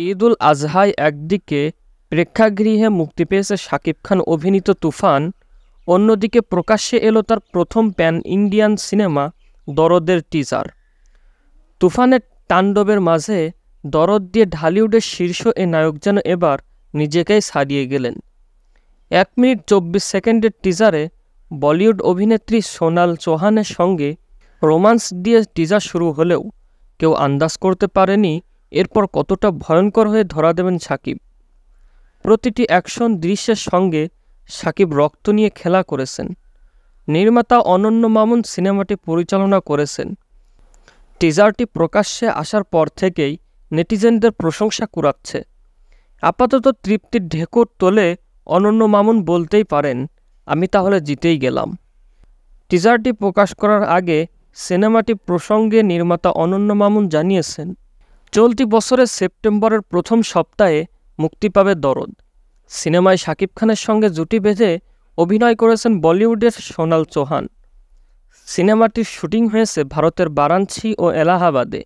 ঈদ উল আজহায় একদিকে প্রেক্ষাগৃহে মুক্তি পেয়েছে শাকিব খান অভিনীত তুফান, অন্যদিকে প্রকাশ্যে এলো তার প্রথম প্যান ইন্ডিয়ান সিনেমা দরদের টিজার। তুফানের তাণ্ডবের মাঝে দরদ দিয়ে ঢালিউডের শীর্ষ এ নায়ক যেন এবার নিজেকেই ছাড়িয়ে গেলেন। 1 মিনিট 24 সেকেন্ডের টিজারে বলিউড অভিনেত্রী সোনাল চৌহানের সঙ্গে রোমান্স দিয়ে টিজার শুরু হলেও কেউ আন্দাজ করতে পারেনি এরপর কতটা ভয়ঙ্কর হয়ে ধরা দেবেন শাকিব। প্রতিটি অ্যাকশন দৃশ্যের সঙ্গে শাকিব রক্ত নিয়ে খেলা করেছেন। নির্মাতা অনন্য মামুন সিনেমাটি পরিচালনা করেছেন। টিজারটি প্রকাশ্যে আসার পর থেকেই নেটিজেনদের প্রশংসা কুড়াচ্ছে। আপাতত তৃপ্তির ঢেকুর তোলে অনন্য মামুন বলতেই পারেন, আমি তাহলে জিতেই গেলাম। টিজারটি প্রকাশ করার আগে সিনেমাটি প্রসঙ্গে নির্মাতা অনন্য মামুন জানিয়েছেন, চলতি বছরের সেপ্টেম্বরের প্রথম সপ্তাহে মুক্তি পাবে দরদ। সিনেমায় শাকিব খানের সঙ্গে জুটি বেঁধে অভিনয় করেছেন বলিউডের সোনাল চৌহান। সিনেমাটির শুটিং হয়েছে ভারতের বারাণসী ও এলাহাবাদে।